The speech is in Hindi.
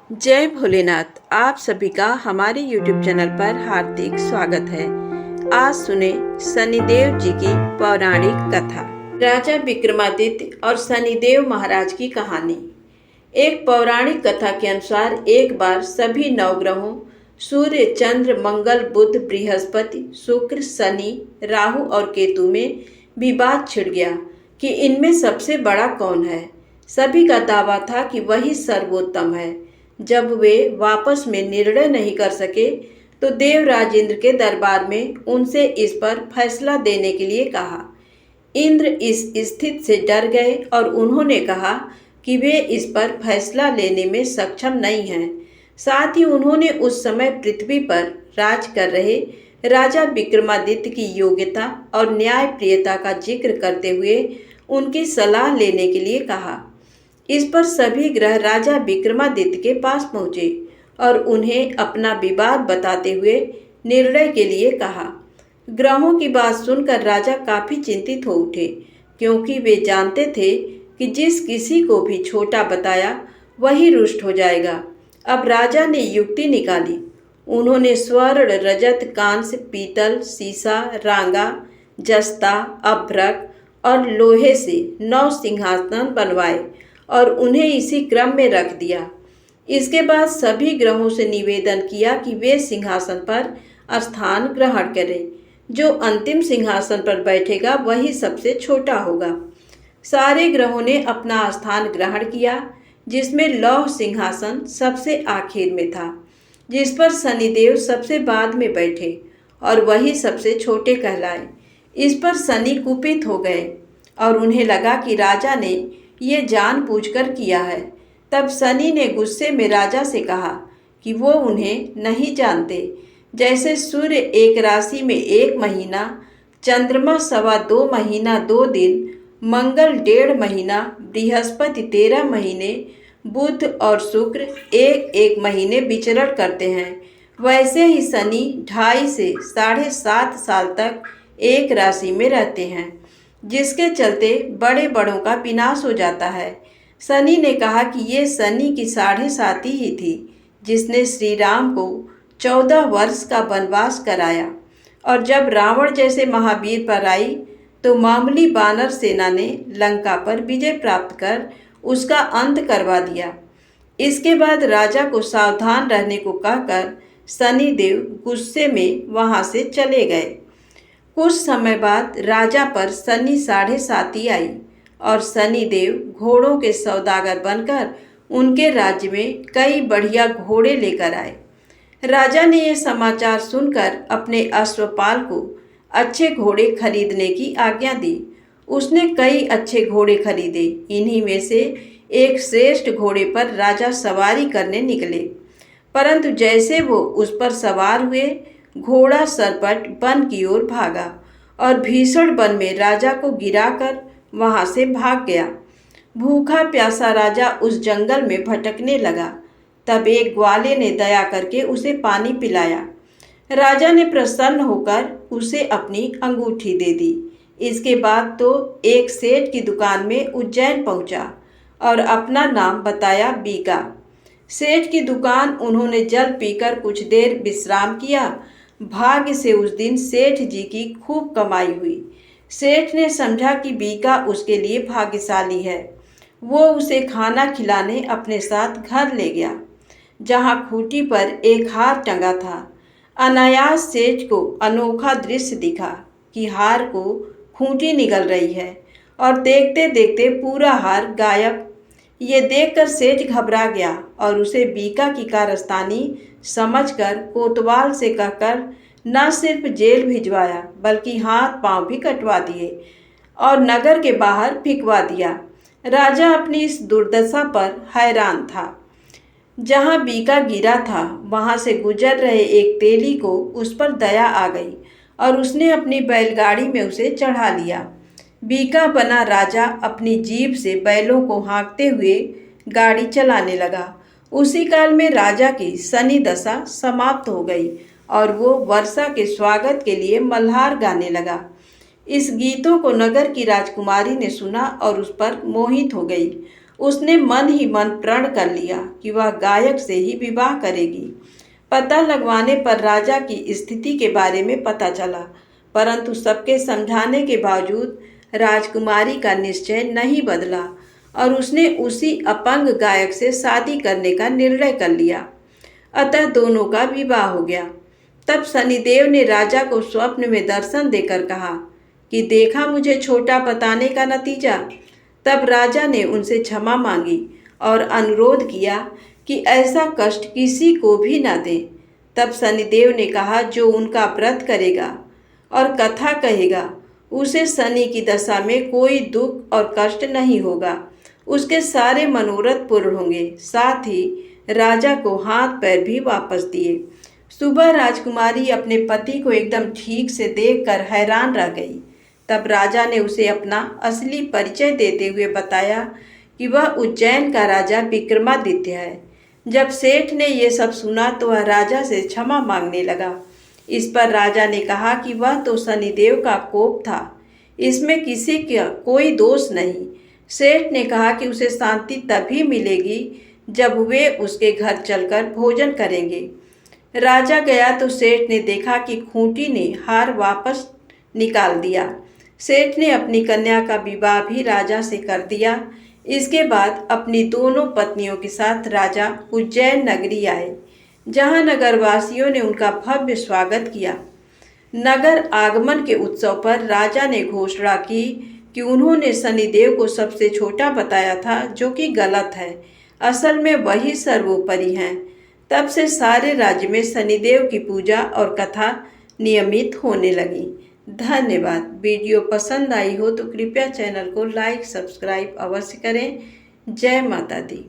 जय भोलेनाथ। आप सभी का हमारे YouTube चैनल पर हार्दिक स्वागत है। आज सुने शनिदेव जी की पौराणिक कथा। राजा विक्रमादित्य और शनिदेव महाराज की कहानी। एक पौराणिक कथा के अनुसार एक बार सभी नवग्रहों सूर्य, चंद्र, मंगल, बुध, बृहस्पति, शुक्र, शनि, राहु और केतु में विवाद छिड़ गया कि इनमें सबसे बड़ा कौन है। सभी का दावा था कि वही सर्वोत्तम है। जब वे आपस में निर्णय नहीं कर सके तो देवराज इंद्र के दरबार में उनसे इस पर फैसला देने के लिए कहा। इंद्र इस स्थिति से डर गए और उन्होंने कहा कि वे इस पर फैसला लेने में सक्षम नहीं हैं। साथ ही उन्होंने उस समय पृथ्वी पर राज कर रहे राजा विक्रमादित्य की योग्यता और न्यायप्रियता का जिक्र करते हुए उनकी सलाह लेने के लिए कहा। इस पर सभी ग्रह राजा विक्रमादित्य के पास पहुंचे और उन्हें अपना विवाद बताते हुए निर्णय के लिए कहा। ग्रहों की बात सुनकर राजा काफी चिंतित हो उठे, क्योंकि वे जानते थे कि जिस किसी को भी छोटा बताया वही रुष्ट हो जाएगा। अब राजा ने युक्ति निकाली। उन्होंने स्वर्ण, रजत, कांस्य, पीतल, सीसा, रांगा, जस्ता, अभ्रक और लोहे से 9 सिंहासन बनवाए और उन्हें इसी क्रम में रख दिया। इसके बाद सभी ग्रहों से निवेदन किया कि वे सिंहासन पर स्थान ग्रहण करें। जो अंतिम सिंहासन पर बैठेगा वही सबसे छोटा होगा। सारे ग्रहों ने अपना स्थान ग्रहण किया, जिसमें लौह सिंहासन सबसे आखिर में था, जिस पर शनिदेव सबसे बाद में बैठे और वही सबसे छोटे कहलाए। इस पर शनि कुपित हो गए और उन्हें लगा कि राजा ने ये जानबूझकर किया है। तब शनि ने गुस्से में राजा से कहा कि वो उन्हें नहीं जानते। जैसे सूर्य एक राशि में 1 महीना, चंद्रमा 2.25 महीना 2 दिन, मंगल 1.5 महीना, बृहस्पति 13 महीने, बुध और शुक्र 1-1 महीने विचरण करते हैं, वैसे ही शनि 2.5 से 7.5 साल तक एक राशि में रहते हैं, जिसके चलते बड़े बड़ों का विनाश हो जाता है। शनि ने कहा कि ये शनि की 7.5 ही थी जिसने श्री राम को 14 वर्ष का वनवास कराया, और जब रावण जैसे महावीर पर आई तो मामूली वानर सेना ने लंका पर विजय प्राप्त कर उसका अंत करवा दिया। इसके बाद राजा को सावधान रहने को कहकर शनिदेव गुस्से में वहां से चले गए। कुछ समय बाद राजा पर शनि 7.5 आई और शनिदेव घोड़ों के सौदागर बनकर उनके राज्य में कई बढ़िया घोड़े लेकर आए। राजा ने यह समाचार सुनकर अपने अश्वपाल को अच्छे घोड़े खरीदने की आज्ञा दी। उसने कई अच्छे घोड़े खरीदे। इन्हीं में से एक श्रेष्ठ घोड़े पर राजा सवारी करने निकले, परंतु जैसे वो उस पर सवार हुए, घोड़ा सरपट वन की ओर भागा और भीषण वन में राजा को गिराकर वहां से भाग गया। भूखा प्यासा राजा उस जंगल में भटकने लगा। तब एक ग्वाले ने दया करके उसे पानी पिलाया। राजा ने प्रसन्न होकर उसे अपनी अंगूठी दे दी। इसके बाद तो एक सेठ की दुकान में उज्जैन पहुंचा और अपना नाम बताया बीका। सेठ की दुकान उन्होंने जल पीकर कुछ देर विश्राम किया। भाग्य से उस दिन सेठ जी की खूब कमाई हुई। सेठ ने समझा कि बीका उसके लिए भाग्यशाली है। वो उसे खाना खिलाने अपने साथ घर ले गया, जहाँ खूंटी पर एक हार टंगा था। अनायास सेठ को अनोखा दृश्य दिखा कि हार को खूंटी निगल रही है और देखते देखते पूरा हार गायब। ये देखकर सेठ घबरा गया और उसे बीका की कारस्तानी समझकर कोतवाल से कहकर न सिर्फ जेल भिजवाया, बल्कि हाथ पांव भी कटवा दिए और नगर के बाहर फिकवा दिया। राजा अपनी इस दुर्दशा पर हैरान था। जहां बीका गिरा था, वहां से गुजर रहे एक तेली को उस पर दया आ गई और उसने अपनी बैलगाड़ी में उसे चढ़ा लिया। बीका बना राजा अपनी जीभ से बैलों को हाँकते हुए गाड़ी चलाने लगा। उसी काल में राजा की शनि दशा समाप्त हो गई और वो वर्षा के स्वागत के लिए मल्हार गाने लगा। इस गीतों को नगर की राजकुमारी ने सुना और उस पर मोहित हो गई उसने मन ही मन प्रण कर लिया कि वह गायक से ही विवाह करेगी। पता लगवाने पर राजा की स्थिति के बारे में पता चला, परंतु सबके समझाने के बावजूद राजकुमारी का निश्चय नहीं बदला और उसने उसी अपंग गायक से शादी करने का निर्णय कर लिया। अतः दोनों का विवाह हो गया। तब शनिदेव ने राजा को स्वप्न में दर्शन देकर कहा कि देखा मुझे छोटा बताने का नतीजा। तब राजा ने उनसे क्षमा मांगी और अनुरोध किया कि ऐसा कष्ट किसी को भी न दे। तब शनिदेव ने कहा जो उनका व्रत करेगा और कथा कहेगा उसे शनि की दशा में कोई दुख और कष्ट नहीं होगा, उसके सारे मनोरथ पूर्ण होंगे। साथ ही राजा को हाथ पैर भी वापस दिए। सुबह राजकुमारी अपने पति को एकदम ठीक से देखकर हैरान रह गई। तब राजा ने उसे अपना असली परिचय देते हुए बताया कि वह उज्जैन का राजा विक्रमादित्य है। जब सेठ ने ये सब सुना तो वह राजा से क्षमा मांगने लगा। इस पर राजा ने कहा कि वह तो शनिदेव का कोप था, इसमें किसी का कोई दोष नहीं। सेठ ने कहा कि उसे शांति तभी मिलेगी जब वे उसके घर चलकर भोजन करेंगे। राजा गया तो सेठ ने देखा कि खूंटी ने हार वापस निकाल दिया। सेठ ने अपनी कन्या का विवाह भी राजा से कर दिया। इसके बाद अपनी दोनों पत्नियों के साथ राजा उज्जैन नगरी आए, जहां नगरवासियों ने उनका भव्य स्वागत किया। नगर आगमन के उत्सव पर राजा ने घोषणा की कि उन्होंने शनिदेव को सबसे छोटा बताया था, जो कि गलत है। असल में वही सर्वोपरि हैं। तब से सारे राज्य में शनिदेव की पूजा और कथा नियमित होने लगी। धन्यवाद। वीडियो पसंद आई हो तो कृपया चैनल को लाइक सब्सक्राइब अवश्य करें। जय माता दी।